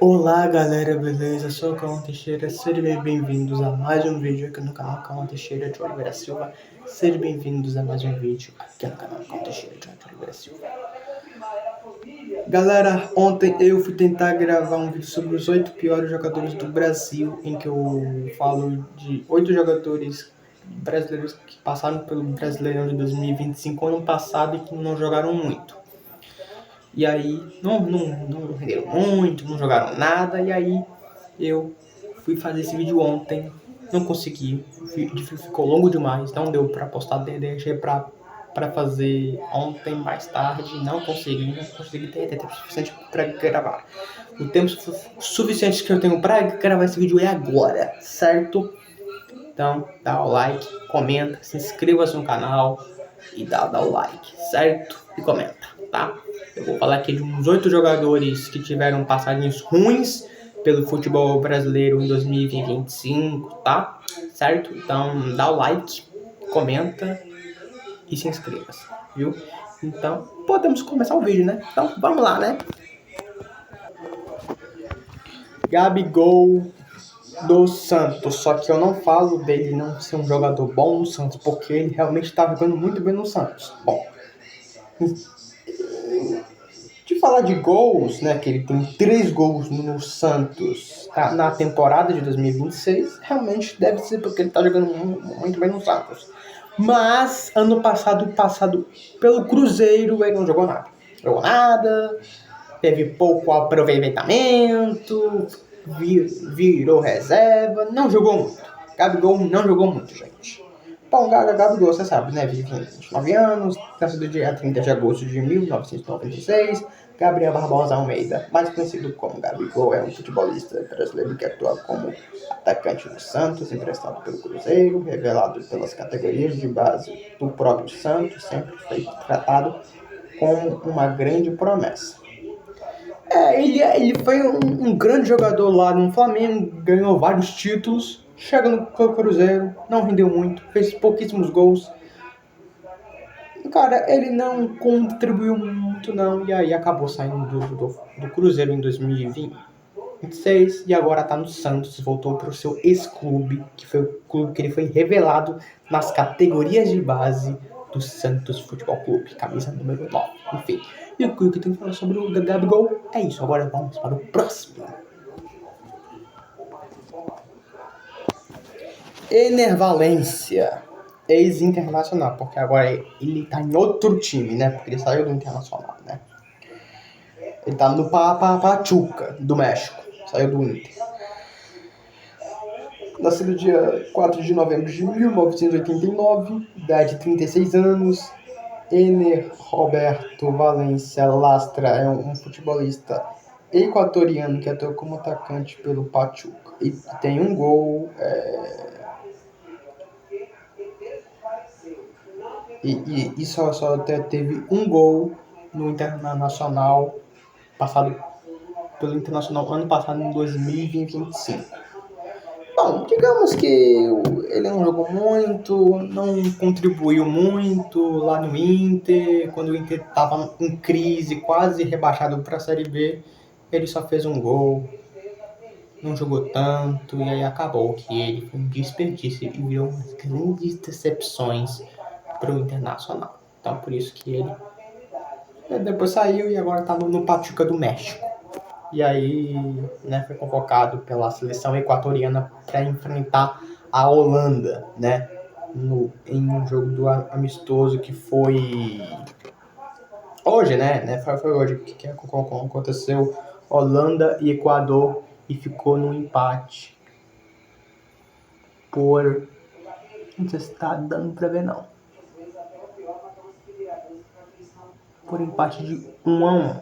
Olá galera, beleza? Eu sou o Cauã Teixeira, sejam bem-vindos a mais um vídeo aqui no canal Cauã Teixeira de Oliveira Silva. Sejam bem-vindos a mais um vídeo aqui no canal Cauã Teixeira de Oliveira Silva. Galera, ontem eu fui tentar gravar um vídeo sobre os 8 piores jogadores do Brasil, em que eu falo de 8 jogadores brasileiros que passaram pelo Brasileirão de 2025 ano passado e que não jogaram muito. E aí, não renderam muito, não jogaram nada, e aí eu fui fazer esse vídeo ontem, não consegui, ficou longo demais, não deu pra postar, deixei pra fazer ontem mais tarde, não consegui ter tempo suficiente pra gravar. O tempo suficiente que eu tenho pra gravar esse vídeo é agora, certo? Então, dá o like, comenta, se inscreva no canal e dá o like, certo? E comenta, tá? Eu vou falar aqui de uns 8 jogadores que tiveram passagens ruins pelo futebol brasileiro em 2025, tá? Certo? Então, dá o like, comenta e se inscreva, viu? Então, podemos começar o vídeo, né? Então, vamos lá, né? Gabigol do Santos, só que eu não falo dele não ser um jogador bom no Santos, porque ele realmente está jogando muito bem no Santos. Bom, de falar de gols, né, que ele tem 3 gols no Santos na temporada de 2026, realmente deve ser porque ele está jogando muito bem no Santos. Mas, ano passado pelo Cruzeiro, ele não jogou nada. Teve pouco aproveitamento, virou reserva, não jogou muito. Gabigol não jogou muito, gente. Bom, Gabigol, você sabe, né? Vive 29 anos, nasceu do dia 30 de agosto de 1996. Gabriel Barbosa Almeida, mais conhecido como Gabigol, é um futebolista brasileiro que atua como atacante do Santos, emprestado pelo Cruzeiro, revelado pelas categorias de base do próprio Santos, sempre foi tratado como uma grande promessa. Ele foi um grande jogador lá no Flamengo, ganhou vários títulos, chega no Cruzeiro, não rendeu muito, fez pouquíssimos gols. Cara, ele não contribuiu muito não, e aí acabou saindo do Cruzeiro em 2026 e agora tá no Santos, voltou pro seu ex-clube, que foi o clube que ele foi revelado nas categorias de base do Santos Futebol Clube, camisa número 9, enfim. E o que eu tenho que falar sobre o Gabigol é isso. Agora vamos para o próximo. Ener Valencia, ex-internacional, porque agora ele tá em outro time, né? Porque ele saiu do Internacional, né? Ele tá no Pachuca, do México. Saiu do Inter. Nascido dia 4 de novembro de 1989, idade de 36 anos. Ener Roberto Valencia Lastra é um futebolista equatoriano que atuou como atacante pelo Pachuca e tem um gol e só teve um gol no Internacional passado pelo Internacional ano passado em 2025. Bom, digamos que ele não jogou muito, não contribuiu muito lá no Inter, quando o Inter estava em crise, quase rebaixado para a Série B, ele só fez um gol, não jogou tanto, e aí acabou que ele foi um desperdício e virou umas grandes decepções para o Internacional. Então por isso que ele depois saiu e agora está no Pachuca do México. E aí, né, foi convocado pela seleção equatoriana para enfrentar a Holanda, né, em um jogo do amistoso que foi hoje, né, foi hoje que aconteceu, Holanda e Equador, e ficou no empate por, não sei se tá dando para ver não, por empate de 1-1,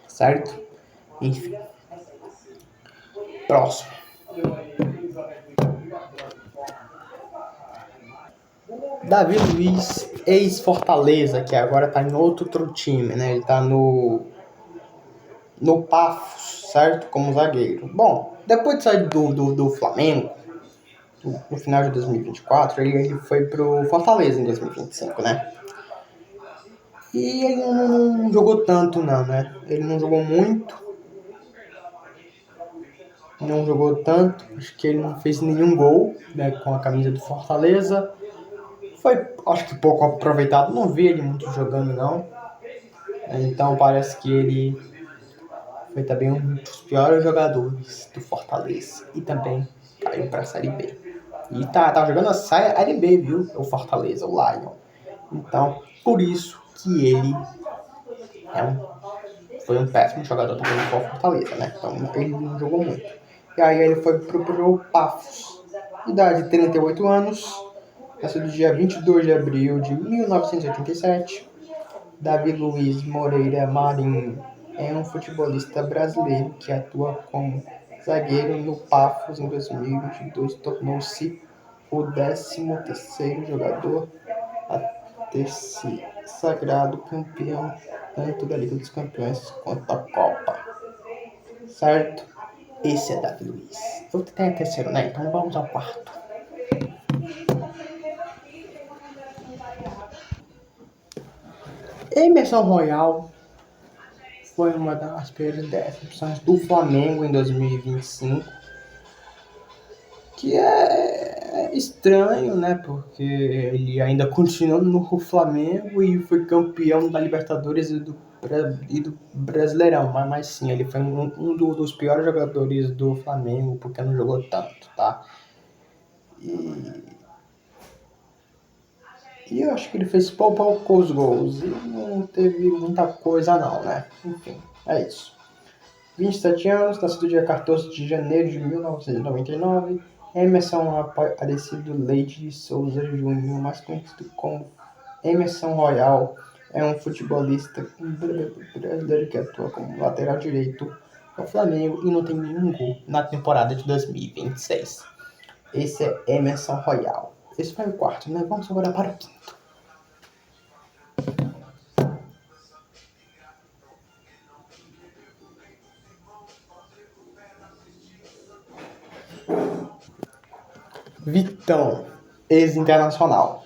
certo? Enfim. Próximo. Davi Luiz, ex-Fortaleza, que agora tá em outro time, né? Ele tá no Paphos, certo? Como zagueiro. Bom, depois de sair do Flamengo, no final de 2024, ele foi pro Fortaleza em 2025, né? E ele não jogou tanto não, né? Ele não jogou muito. não jogou tanto, acho que ele não fez nenhum gol, né, com a camisa do Fortaleza. Foi, acho que pouco aproveitado, não vi ele muito jogando não. Então parece que ele foi também um dos piores jogadores do Fortaleza e também caiu para a Série B. E tá jogando a Série B, viu? O Fortaleza, o Lion. Então, por isso que ele foi um péssimo jogador também no Fortaleza, né? Então ele não jogou muito. E aí ele foi pro Pafos. Idade de 38 anos. Nasceu no dia 22 de abril de 1987. Davi Luiz Moreira Marinho é um futebolista brasileiro que atua como zagueiro no Pafos em 2022. Tornou-se o 13º jogador a ter se sagrado campeão tanto da Liga dos Campeões quanto da Copa. Certo? Esse é Davi Luiz. Eu tenho a terceiro, né? Então vamos ao quarto. Emerson Royal foi uma das piores decepções do Flamengo em 2025, que é estranho, né? Porque ele ainda continuou no Flamengo e foi campeão da Libertadores e do Brasileirão, mas sim, ele foi um dos piores jogadores do Flamengo porque não jogou tanto, tá? E eu acho que ele fez poucos gols e não teve muita coisa não, né? Enfim, é isso. 27 anos, nascido dia 14 de janeiro de 1999, Emerson Aparecido Leite de Souza Júnior, mais conhecido como Emerson Royal, é um futebolista brasileiro que atua como lateral direito no Flamengo e não tem nenhum gol na temporada de 2026. Esse é Emerson Royal. Esse foi o quarto, né? Vamos agora para o quinto. Vitão, ex-internacional.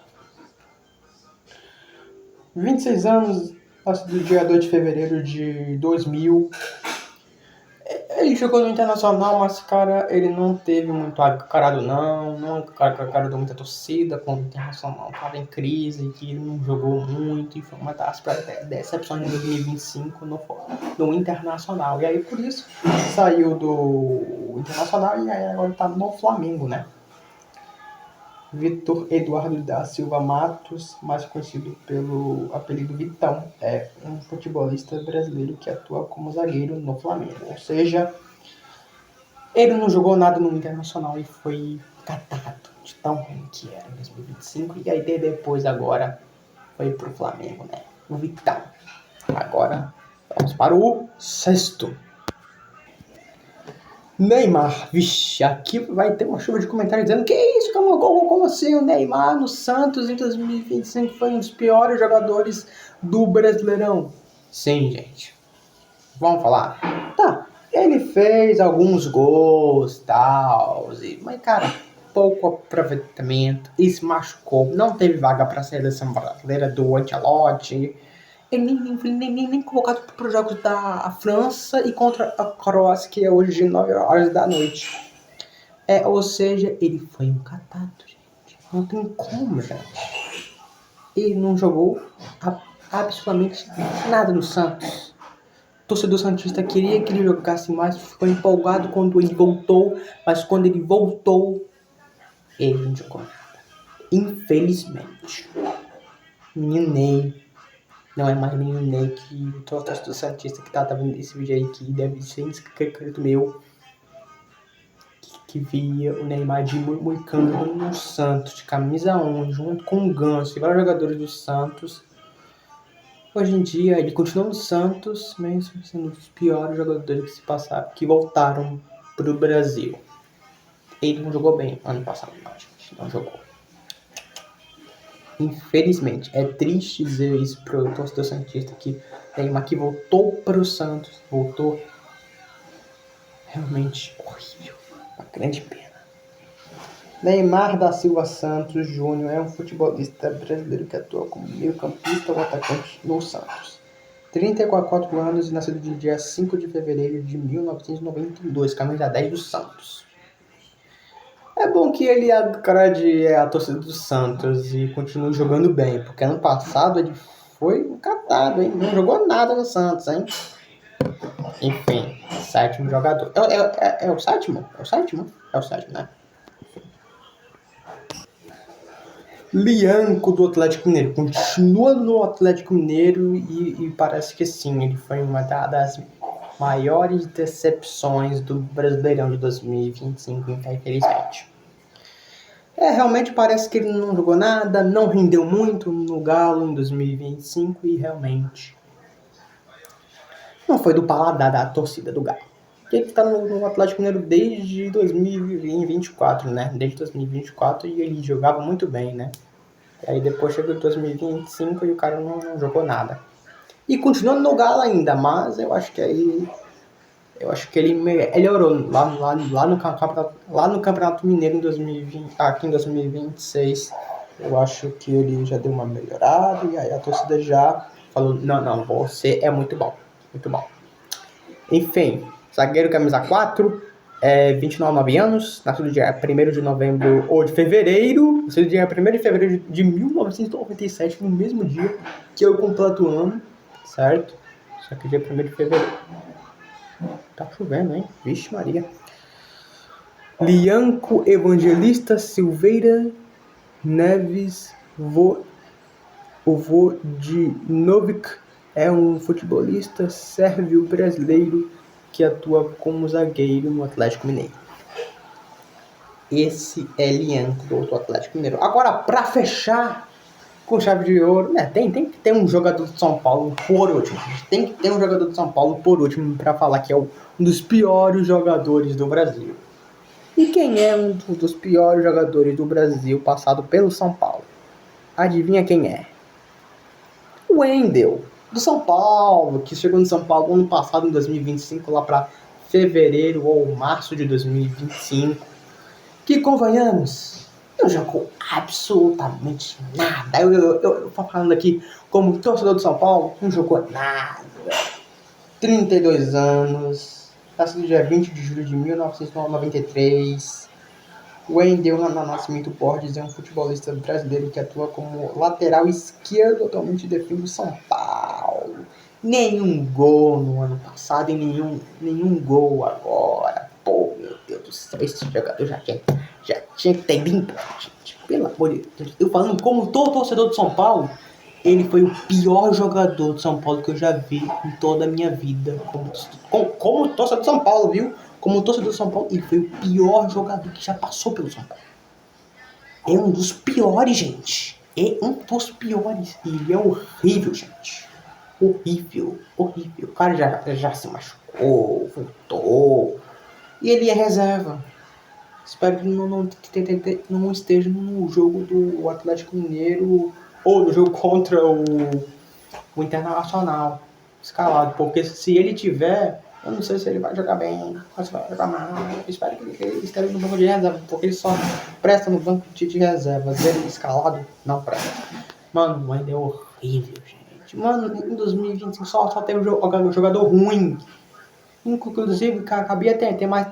26 anos, nascido dia 2 de fevereiro de 2000. Ele jogou no Internacional, mas, cara, ele não teve muito agradado, não agradou muita torcida, quando o Internacional estava em crise, que ele não jogou muito, e foi uma das decepções de 2025 no Internacional. E aí, por isso, saiu do Internacional e aí agora tá no Flamengo, né? Vitor Eduardo da Silva Matos, mais conhecido pelo apelido Vitão, é um futebolista brasileiro que atua como zagueiro no Flamengo. Ou seja, ele não jogou nada no Internacional e foi catado de tão ruim que era em 2025. E aí depois agora foi pro Flamengo, né? O Vitão. Agora vamos para o sexto. Neymar, vixe, aqui vai ter uma chuva de comentários dizendo que isso, como assim o Neymar no Santos em 2025 foi um dos piores jogadores do Brasileirão? Sim, gente, vamos falar? Tá, ele fez alguns gols, tal, mas cara, pouco aproveitamento, e se machucou, não teve vaga para a seleção brasileira do Ancelotti. Ele nem convocado para os jogos da França e contra a Croácia, que é hoje de 9 horas da noite. Ou seja, ele foi um catado, gente. Não tem como, gente. Ele não jogou absolutamente nada no Santos. O torcedor santista queria que ele jogasse mais, ficou empolgado quando ele voltou, mas quando ele voltou, ele não jogou nada. Infelizmente. Menino Ney não é mais o menino Ney que o torcedor santista que tá vendo esse vídeo aí, que deve ser inscrito meu, que via o Neymar de Moicano no Santos, de camisa 11, junto com o Ganso e vários jogadores do Santos. Hoje em dia ele continua no Santos, mesmo sendo um dos piores jogadores que se passaram, que voltaram pro Brasil. Ele não jogou bem ano passado, não, gente, não jogou. Infelizmente, é triste dizer isso pro torcedor santista, que Neymar que voltou pro Santos, voltou realmente horrível, uma grande pena. Neymar da Silva Santos Júnior é um futebolista brasileiro que atua como meio-campista ou atacante no Santos. 34 anos e nascido de dia 5 de fevereiro de 1992, camisa 10 do Santos. É bom que ele agrade a torcida do Santos e continue jogando bem, porque ano passado ele foi um catado, hein? Não jogou nada no Santos, hein? Enfim, sétimo jogador. É o sétimo? É o sétimo? É o sétimo, né? Lianco do Atlético Mineiro. Continua no Atlético Mineiro e parece que sim, ele foi uma das maiores decepções do Brasileirão de 2025, infelizmente. Realmente parece que ele não jogou nada, não rendeu muito no Galo em 2025 e realmente não foi do paladar da torcida do Galo. Ele está no Atlético Mineiro desde 2024, né? Desde 2024 e ele jogava muito bem, né? E aí depois chegou em 2025 e o cara não jogou nada. E continuando no Galo ainda, mas eu acho que ele melhorou lá no Campeonato Mineiro em 2020, aqui em 2026. Eu acho que ele já deu uma melhorada e aí a torcida já falou, não, você é muito bom, muito bom. Enfim, zagueiro camisa 4, 29 anos, nascido dia 1º de novembro ou de fevereiro, nascido dia 1º de fevereiro de 1997, no mesmo dia que eu completo o ano, certo? Só que dia 1º de fevereiro. Tá chovendo, hein? Vixe Maria. Lianco Evangelista Silveira Neves Vodinovic é um futebolista sérvio brasileiro que atua como zagueiro no Atlético Mineiro. Esse é Lianco do Atlético Mineiro. Agora, para fechar com chave de ouro, né? Tem que ter um jogador de São Paulo por último. Tem que ter um jogador de São Paulo por último para falar que é um dos piores jogadores do Brasil. E quem é um dos piores jogadores do Brasil passado pelo São Paulo? Adivinha quem é? O Wendel, do São Paulo, que chegou no São Paulo ano passado, em 2025, lá para fevereiro ou março de 2025. Que, convenhamos, não jogou absolutamente nada. Eu tô falando aqui como torcedor do São Paulo, não jogou nada. 32 anos, nascido dia 20 de julho de 1993. Wendel Nascimento Borges é um futebolista brasileiro que atua como lateral esquerdo, atualmente defende o São Paulo. Nenhum gol no ano passado e nenhum gol agora. Pô, meu Deus do céu, esse jogador já tinha que ter limpo, gente. Pelo amor de Deus. Eu falando como todo torcedor do São Paulo, ele foi o pior jogador do São Paulo que eu já vi em toda a minha vida. Como torcedor do São Paulo, viu? Como torcedor do São Paulo, ele foi o pior jogador que já passou pelo São Paulo. É um dos piores, gente. É um dos piores. Ele é horrível, gente. Horrível. O cara já se machucou, voltou. E ele é reserva. Espero que não esteja no jogo do Atlético Mineiro ou no jogo contra o Internacional escalado. Porque se ele tiver, eu não sei se ele vai jogar bem, ou se vai jogar mal. Eu espero que ele esteja no banco de reserva, porque ele só presta no banco de reservas. Ele escalado não presta. Mano, ainda é horrível, gente. Mano, em 2025 só teve jogador ruim. Inclusive, cabia ter mais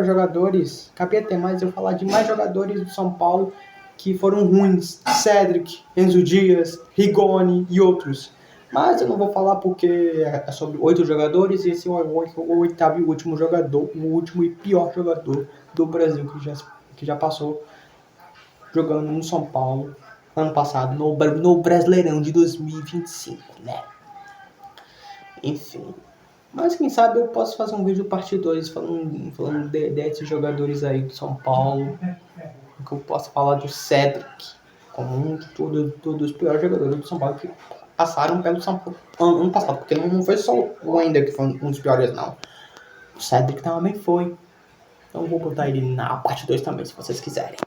jogadores. Cabia ter mais, eu falar de mais jogadores do São Paulo que foram ruins. Cedric, Enzo Dias, Rigoni e outros. Mas eu não vou falar porque é sobre 8 jogadores e esse é o oitavo e último jogador, o último e pior jogador do Brasil que já passou jogando no São Paulo ano passado, no Brasileirão de 2025, né? Enfim. Mas quem sabe eu posso fazer um vídeo parte 2 falando desses jogadores aí do São Paulo. Que eu posso falar do Cedric como um dos piores jogadores do São Paulo que passaram pelo São Paulo ano passado. Porque não foi só o Wendel que foi um dos piores, não. O Cedric também foi. Então eu vou botar ele na parte 2 também, se vocês quiserem.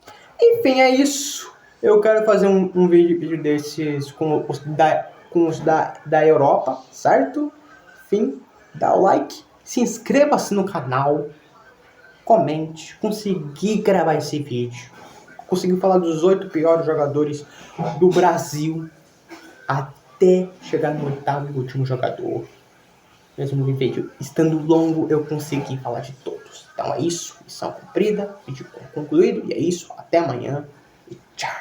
Enfim, é isso. Eu quero fazer um vídeo desses com os da Europa, certo? Enfim. Dá o like, se inscreva-se no canal, comente, consegui gravar esse vídeo, consegui falar dos 8 piores jogadores do Brasil até chegar no oitavo e último jogador. Mesmo no vídeo estando longo, eu consegui falar de todos. Então é isso, missão cumprida, vídeo concluído, e é isso, até amanhã, e tchau!